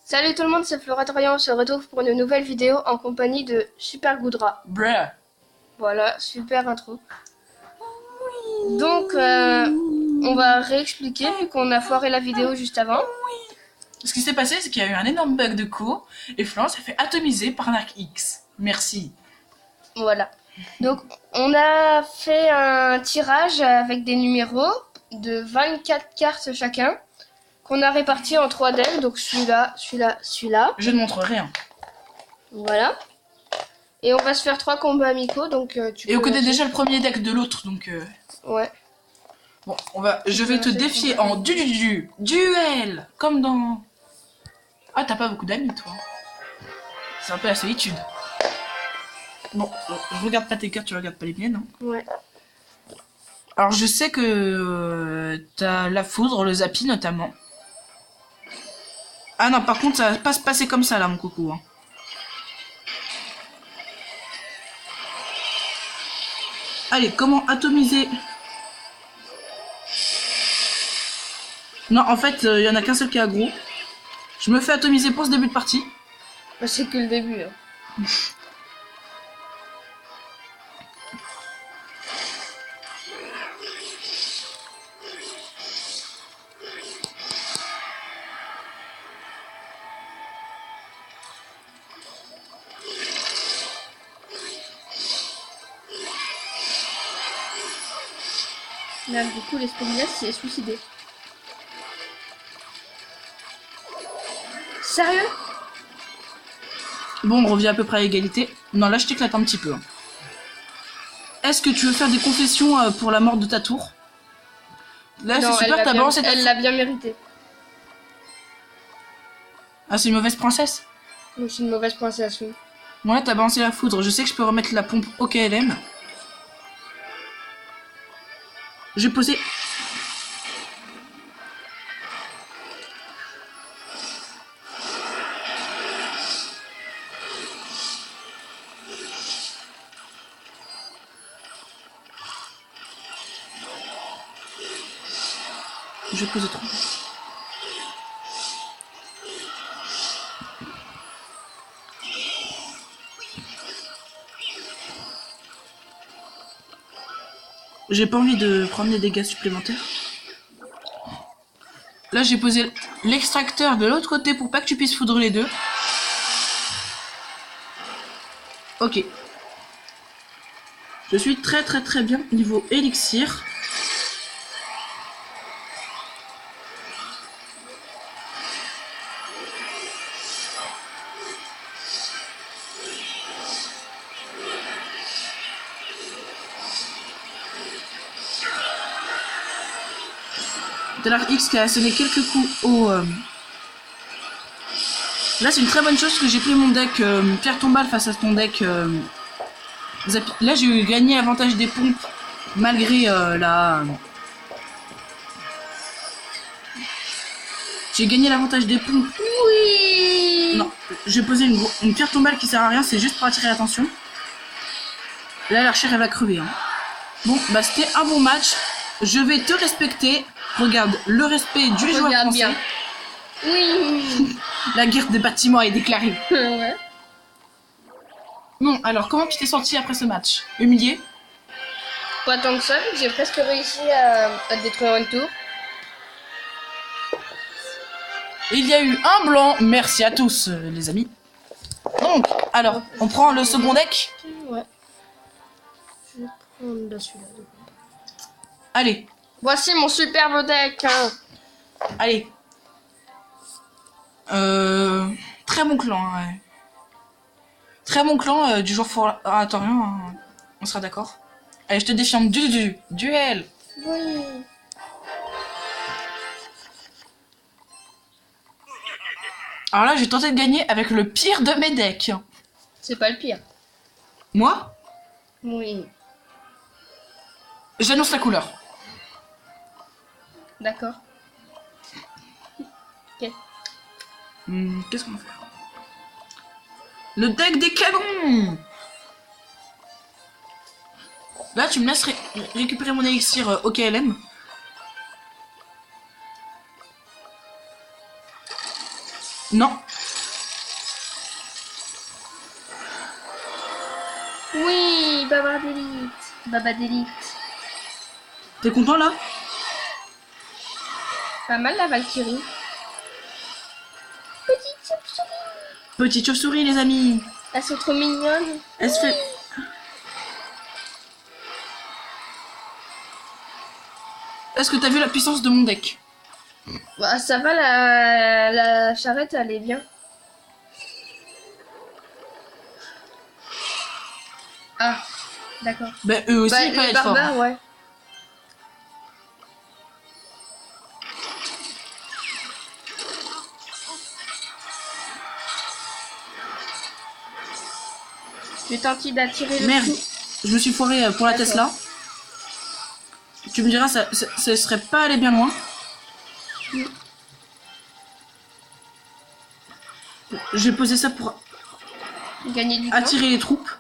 Salut tout le monde, c'est Floratorian, on se retrouve pour une nouvelle vidéo en compagnie de Super Goudra. Bruh. Voilà, super intro. Donc, on va réexpliquer vu qu'on a foiré la vidéo juste avant. Ce qui s'est passé, c'est qu'il y a eu un énorme bug de cours et Florence s'est fait atomiser par un arc X. Merci. Voilà. Donc, on a fait un tirage avec des numéros de 24 cartes chacun qu'on a répartis en 3 decks. Donc, celui-là, celui-là, celui-là. Je ne montre rien. Voilà. Et on va se faire 3 combats amicaux. Donc, Et on connaît déjà le premier deck de l'autre, donc... Ouais. Bon, je vais te défier en duel, comme dans... Ah, t'as pas beaucoup d'amis, toi. C'est un peu la solitude. Bon, je regarde pas tes cartes, tu regardes pas les miennes. Hein. Ouais. Alors, je sais que t'as la foudre, le zappy notamment. Ah non, par contre, ça va pas se passer comme ça, là, mon coucou. Hein. Allez, comment atomiser... Non, en fait, il y en a qu'un seul qui est aggro. Je me fais atomiser pour ce début de partie. Bah, c'est que le début. Hein. Là, du coup, l'esprit de s'est suicidé. Sérieux? Bon, on revient à peu près à égalité. Non, là, je t'éclate un petit peu. Est-ce que tu veux faire des confessions pour la mort de ta tour? Là, c'est super, t'as balancé ta... Elle l'a bien mérité. Ah, c'est une mauvaise princesse? Donc, c'est une mauvaise princesse, oui. Bon, là, t'as balancé la foudre. Je sais que je peux remettre la pompe au KLM. Je vais poser... Je vais poser 3. J'ai pas envie de prendre des dégâts supplémentaires. Là, j'ai posé l'extracteur de l'autre côté pour pas que tu puisses foudre les deux. Ok. Je suis très bien niveau élixir. De l'arc X qui a sonné quelques coups au... Là, c'est une très bonne chose que j'ai pris mon deck pierre tombale face à ton deck Zappy. Là, j'ai gagné l'avantage des pompes malgré la... J'ai gagné l'avantage des pompes. Oui. Non, j'ai posé une pierre tombale qui sert à rien, c'est juste pour attirer l'attention. Là, l'archère, elle va crever. Hein. Bon, bah c'était un bon match. Je vais te respecter. Regarde, le respect du joueur français. Bien. Oui. La guerre des bâtiments est déclarée. Ouais. Bon, alors, comment tu t'es senti après ce match? Humilié? Pas tant que ça, j'ai presque réussi à détruire une tour. Il y a eu un blanc. Merci à tous, les amis. Donc, alors, on prend le second deck. Ouais. Je vais prendre celui-là. Allez. Voici mon superbe deck. Hein. Allez. Très bon clan, ouais. Très bon clan du joueur Floratorian, hein. On sera d'accord. Allez, je te défie en duel. Oui. Alors là, j'ai tenté de gagner avec le pire de mes decks. C'est pas le pire. Moi, Oui. j'annonce la couleur. D'accord. Ok. Qu'est-ce qu'on va faire? Le deck des canons. Là, tu me laisses récupérer mon élixir au KLM. Non, Oui, Baba d'élite. Baba d'élite. T'es content là? Pas mal la Valkyrie. Petite chauve-souris. Petite chauve-souris les amis. Elles sont trop mignonnes. Elle se fait... Est-ce que t'as vu la puissance de mon deck? Bah, ça va, la charrette, elle est bien. Ah, d'accord. Ben eux aussi ils peuvent les être forts. barbares, ouais. J'ai tenté d'attirer le Merde, coup. je me suis foiré pour la D'accord. Tesla. Tu me diras, ça serait pas allé bien loin. J'ai posé ça pour Gagner du temps. attirer les troupes.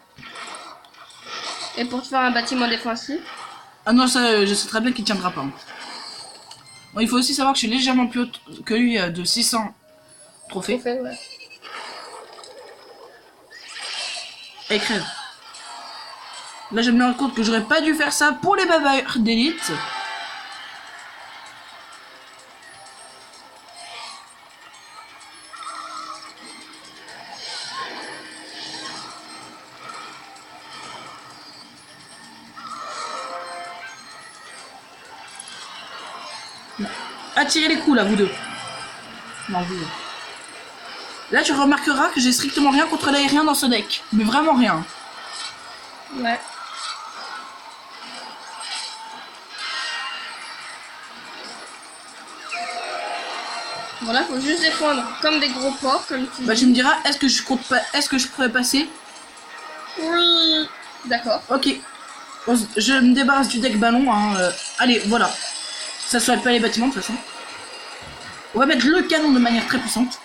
Et pour te faire un bâtiment défensif. Ah non, ça, je sais très bien qu'il tiendra pas. Bon, il faut aussi savoir que je suis légèrement plus haute que lui de 600 trophées. Fait, ouais. Et crève. Là, je me rends compte que j'aurais pas dû faire ça pour les bavards d'élite. Attirez les coups là, vous deux. Non, vous deux. Là, tu remarqueras que j'ai strictement rien contre l'aérien dans ce deck. Mais vraiment rien. Ouais. Voilà, faut juste défendre comme des gros porcs, comme tu Bah, dis. tu me diras, est-ce que je compte pas, est-ce que je pourrais passer? Oui. D'accord. Ok. Je me débarrasse du deck ballon. Hein. Allez, voilà. Ça soigne pas les bâtiments de toute façon. On va mettre le canon de manière très puissante.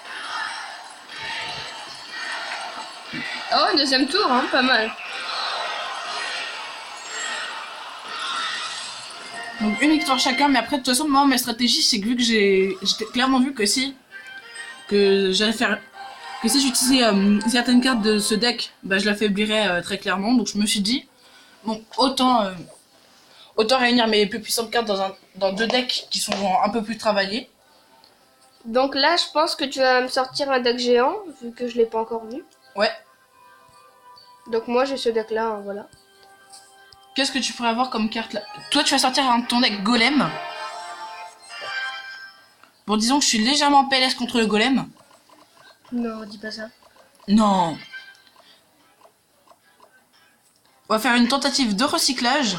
Oh, deuxième tour, hein, pas mal. Donc une victoire chacun, mais après de toute façon moi ma stratégie c'est que vu que j'ai clairement vu que que j'allais faire que si j'utilisais certaines cartes de ce deck, bah je l'affaiblirais très clairement. Donc je me suis dit bon autant réunir mes plus puissantes cartes dans deux decks qui sont un peu plus travaillés. Donc là, je pense que tu vas me sortir un deck géant, vu que je l'ai pas encore vu. Ouais. Donc moi, j'ai ce deck-là, hein, voilà. Qu'est-ce que tu pourrais avoir comme carte là? Toi tu vas sortir ton deck golem. Bon disons que je suis légèrement PLS contre le golem. Non, dis pas ça. Non. On va faire une tentative de recyclage.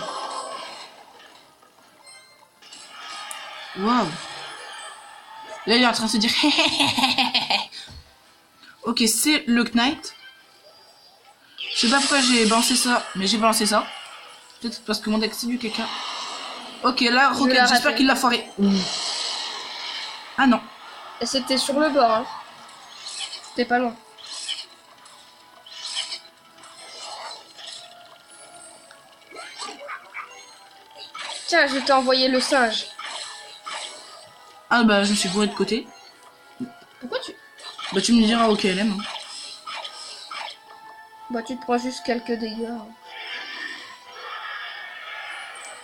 Waouh. Là, il est en train de se dire... Ok, c'est le Knight. Je sais pas pourquoi j'ai balancé ça, mais j'ai balancé ça. Peut-être parce que mon deck c'est du caca. Ok, là, Rocket, j'espère qu'il l'a foiré. Ah non. Et c'était sur le bord, hein. C'était pas loin. Tiens, je t'ai envoyé le singe. Ah bah, je me suis bourré de côté. Pourquoi tu... Bah, tu me diras, ok, LM. Hein. Bah, tu te prends juste quelques dégâts. Hein.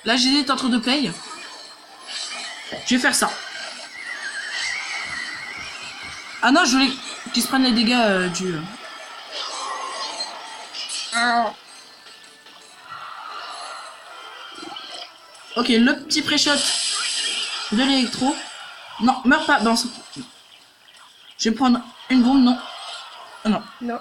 Là, j'hésite entre deux plays. Je vais faire ça. Ah non, je voulais qu'ils se prennent les dégâts du... Ok, le petit pré-shot de l'électro. Non, meurs pas. Bon, je vais prendre une bombe, non. Oh, non. Non.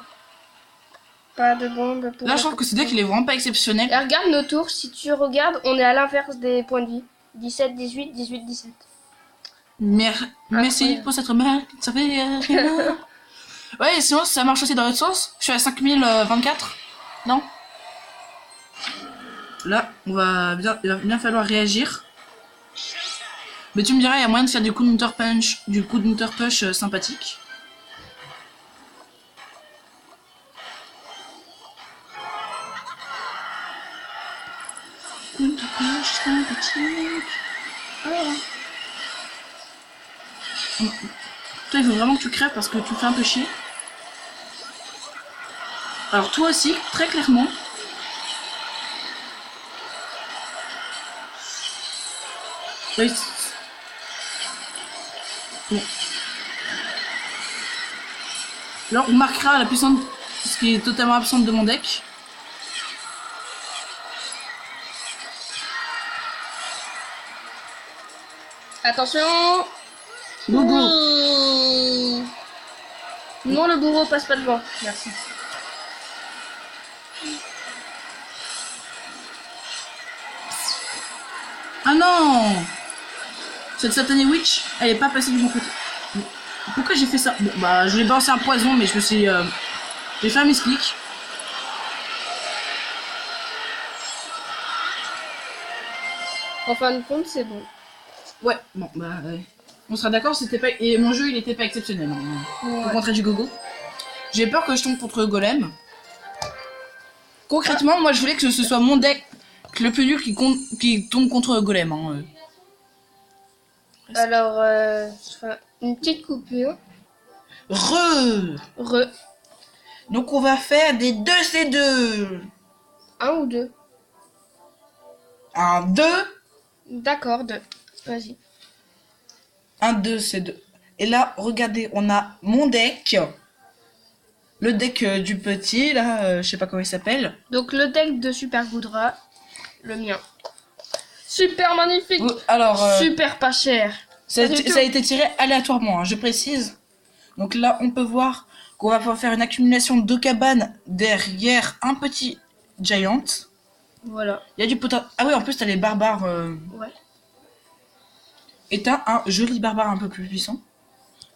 Pas de bombe pour... Là, je trouve que ce deck, il est vraiment pas exceptionnel. Et regarde nos tours. Si tu regardes, on est à l'inverse des points de vie. 17, 18, 18, 17. Merci pour cette remarque. Ça fait... ouais, sinon, ça marche aussi dans l'autre sens. Je suis à 5024. Non. Là, il va bien falloir réagir. Mais tu me diras, il y a moyen de faire du counter push sympathique. Counter push sympathique. Ah. Toi, il faut vraiment que tu crèves parce que tu me fais un peu chier. Alors toi aussi, très clairement, Bon. Alors on marquera la puissance, ce qui est totalement absente de mon deck. Attention. Gogo. Oui. Non, le bourreau passe pas devant. Merci. Ah non! Cette satanée witch, elle est pas passée du bon côté. Pourquoi j'ai fait ça? Bon, bah, je l'ai balancé un poison, mais je me suis... j'ai fait un misclick. En fin de compte, c'est bon. Ouais, bon, bah... on sera d'accord, c'était pas... Et mon jeu, il était pas exceptionnel. Au contraire du gogo. J'ai peur que je tombe contre Golem. Concrètement, moi, je voulais que ce soit mon deck le plus dur qui tombe contre Golem. Hein. Alors, je fais une petite coupure. Re. Donc, on va faire des 2C2. Un ou deux? Un 2. D'accord, deux. Vas-y. Un 2C2. Et là, regardez, on a mon deck. Le deck du petit, là, je sais pas comment il s'appelle. Donc, le deck de Super Goodra, le mien. Super magnifique. Alors, super pas cher. ça a été tiré aléatoirement, hein, je précise. Donc là, on peut voir qu'on va pouvoir faire une accumulation de cabanes derrière un petit giant. Voilà. Il y a du potentiel. Ah oui, en plus, t'as les barbares. Ouais. Et t'as un joli barbare un peu plus puissant.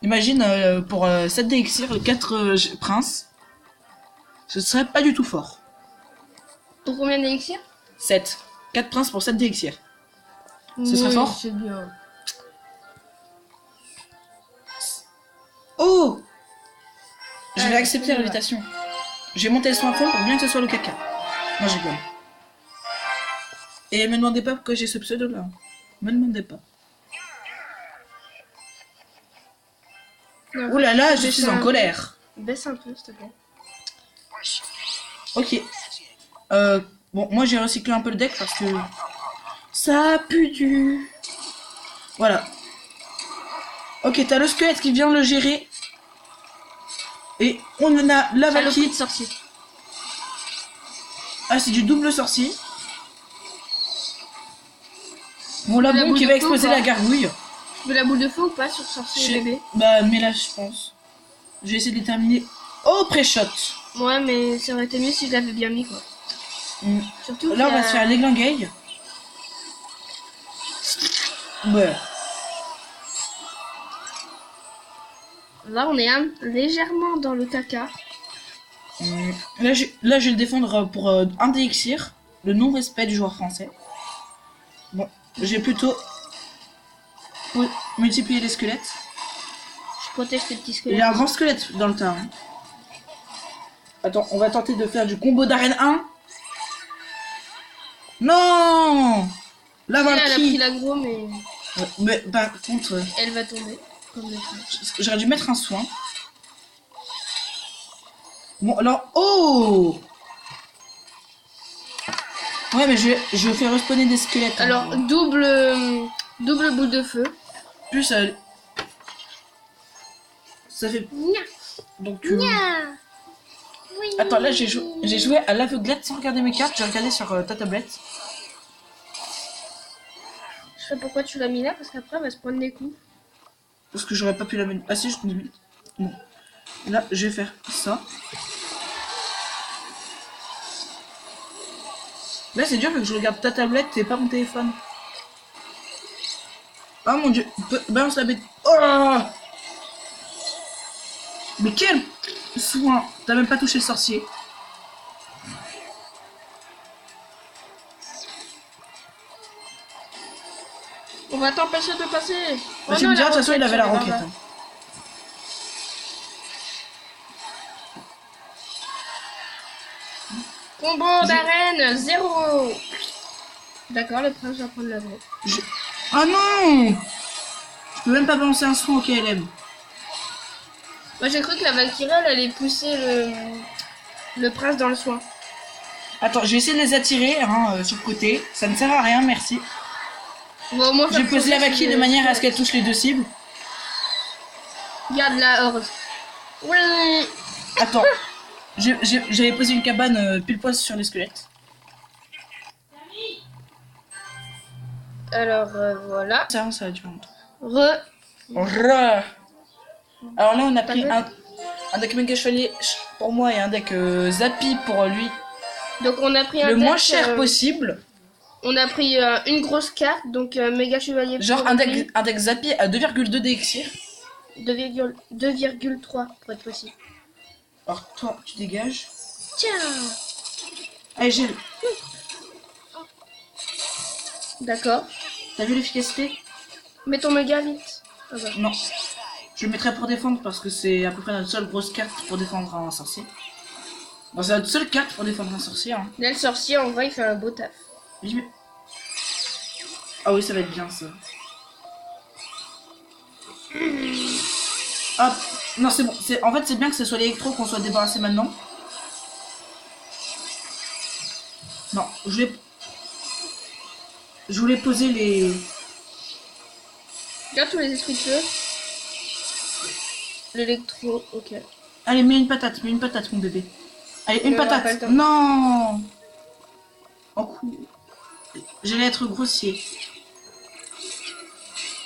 Imagine, pour 7 d'élixir, 4 princes. Ce serait pas du tout fort. Pour combien d'élixir? 7. 4 princes pour 7 d'élixir. Ce serait fort? C'est bien. Oh! Je vais Ah, accepter c'est l'invitation. J'ai monté le son à fond pour bien que ce soit le caca. Non, j'ai rigole. Et me demandez pas pourquoi j'ai ce pseudo là. Me demandez pas. Non, Ouh là là, je baisse suis en un- colère. Baisse un peu, s'il te plaît. Ok. Bon, moi j'ai recyclé un peu le deck parce que ça pue du. Voilà. Ok, t'as le squelette qui vient le gérer. Et on en a la Saloperie Valkyrie. de sorcier. Ah, c'est du double sorcier. Bon, la La bombe boule qui de va feu exploser ou pas la gargouille. Tu veux la boule de feu ou pas sur sorcier et bébé? Bah, mais là, je pense. Je vais essayer de les terminer. Oh, pré-shot. Ouais, mais ça aurait été mieux si je l'avais bien mis, quoi. Mm. Surtout Là, on qu'il y va a- se faire déglinguer. Ouais. Là, on est légèrement dans le caca. Là, je vais le défendre pour un d'élixir. Le non-respect du joueur français. Bon, j'ai plutôt multiplié les squelettes. Je protège tes petits Il squelettes. y a un grand squelette dans le tas. Hein. Attends, on va tenter de faire du combo d'arène 1. Non! La Elle a pris Valkyrie. l'aggro, mais Ouais, mais par contre, elle va tomber. Comme le train. j'aurais dû mettre un soin. Bon, alors... Oh! Ouais, mais je vais faire respawner des squelettes. Alors, hein. double boule de feu. Plus, ça fait... Nya. Donc, Oui. attends, là, j'ai joué à l'aveuglette sans regarder mes cartes. J'ai regardé sur ta tablette. Je sais pourquoi tu l'as mis là, parce qu'après, elle va se prendre des coups. Parce que j'aurais pas pu la mettre... Ah si, je l'ai mis. Bon. Là, je vais faire ça. Là, c'est dur que je regarde ta tablette et pas mon téléphone. Oh mon dieu. Balance la bête. Oh! Mais quel soin. T'as même pas touché le sorcier. On va t'empêcher de passer. Bah, tu me diras, de toute façon, il avait la roquette. Hein. Combo d'arène, 0. D'accord, le prince va prendre la vraie. Ah non! Je peux même pas balancer un soin au KLM. Moi j'ai cru que la Valkyrie elle allait pousser le prince dans le soin. Attends, je vais essayer de les attirer hein, sur le côté. Ça ne sert à rien, merci. Bon, moi, Je vais poser la vaquille de manière à ce qu'elle touche les deux cibles. Regarde la horde. Oui. Attends. J'avais posé une cabane pile poil sur les squelettes. Alors, voilà. Ça a duré longtemps. Re. Alors là, on a pris un deck méga chevalier pour moi et un deck Zappy pour lui. Donc, on a pris un Le deck, moins cher possible. On a pris une grosse carte, donc méga chevalier. Genre pour un lui. deck Zappy à 2,2 d'élixir. 2,3 pour être précis. Alors toi, tu dégages. Tiens. Allez, gel. D'accord. T'as vu l'efficacité? Mets ton méga vite. Ah bah. Non. Je le mettrai pour défendre parce que c'est à peu près notre seule grosse carte pour défendre un sorcier. Bon, c'est notre seule carte pour défendre un sorcier. Hein. Là, le sorcier, en vrai, il fait un beau taf. Ah oui, ça va être bien ça. Hop. Non, c'est bon. En fait, c'est bien que ce soit l'électro qu'on soit débarrassé maintenant. Non, je voulais poser les... Regarde tous les esprits de feu. L'électro, ok. Allez, mets une patate, mon bébé. Allez, une patate. Non. Oh, cool. J'allais être grossier.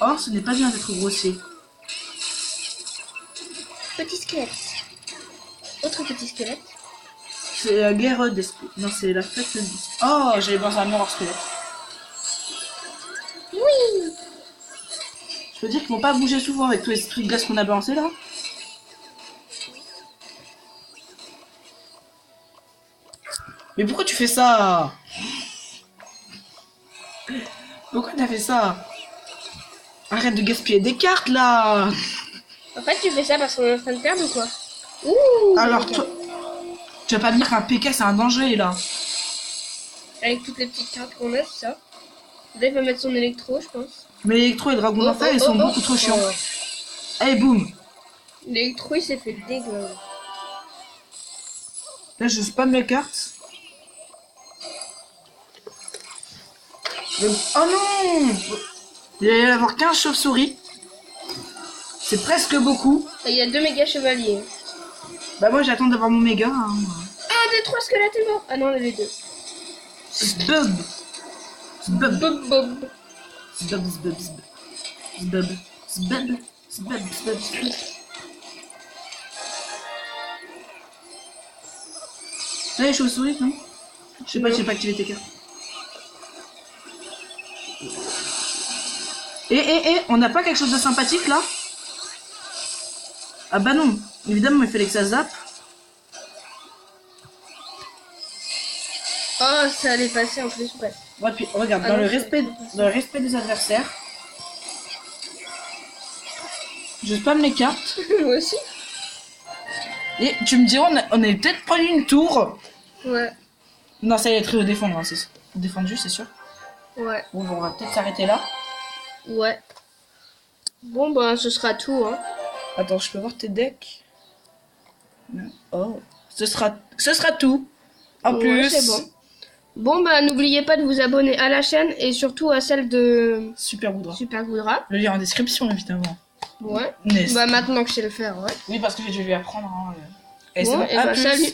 Or, ce n'est pas bien d'être grossier. Petit squelette. Autre petit squelette. C'est la guerre d'esprit. Non, c'est la fête de... Oh, j'allais voir un miroir squelette. Oui. Je peux dire qu'ils vont pas bouger souvent avec tous les esprits de glace qu'on a balancés là. Mais pourquoi tu fais ça? Pourquoi t'as fait ça? Arrête de gaspiller des cartes là. En fait, tu fais ça parce qu'on est en train de perdre ou quoi? Ouh. Alors okay. toi, tu vas pas me dire qu'un PK c'est un danger là. Avec toutes les petites cartes qu'on a, c'est ça. Là, il va mettre son électro, je pense. Mais l'électro et le dragon d'enfer, ils sont beaucoup trop chiants. Allez, boum. L'électro, il s'est fait dégueu. Là, je spam les cartes. Oh non! Il va y avoir 15 chauves-souris. C'est presque beaucoup. Il y a 2 méga chevaliers. Bah moi j'attends d'avoir mon méga. Hein. 1, 2, 3 squelettes est mort. Ah non, on avait 2. Zbub. Zbub. Bob bob. Zbub, zbub, zbub. Zbub. Zbub. Zbub, zbub, zbub. Là les chauves-souris, non? Je sais pas, j'ai pas activé tes cartes. On n'a pas quelque chose de sympathique là? Ah bah non, évidemment il fallait que ça zappe. Oh, ça allait passer en plus, bref. Ouais, puis regarde, dans le respect des adversaires, je spam les cartes. Moi aussi. Et tu me diras, on a peut-être pris une tour. Ouais. Non, ça va être défendre, hein, c'est défendu, c'est sûr. Ouais. Bon, on va peut-être s'arrêter là. Ouais. Bon, bah, ce sera tout, hein. Attends, je peux voir tes decks? Oh, ce sera tout. En plus. C'est bon. Bon, bah, n'oubliez pas de vous abonner à la chaîne et surtout à celle de Super Goudra. Le lien en description, évidemment. Ouais. N'est-ce Bah, pas? maintenant que je sais le faire, ouais. Oui, parce que je vais lui apprendre. Hein. Et Bon, c'est et bah, salut.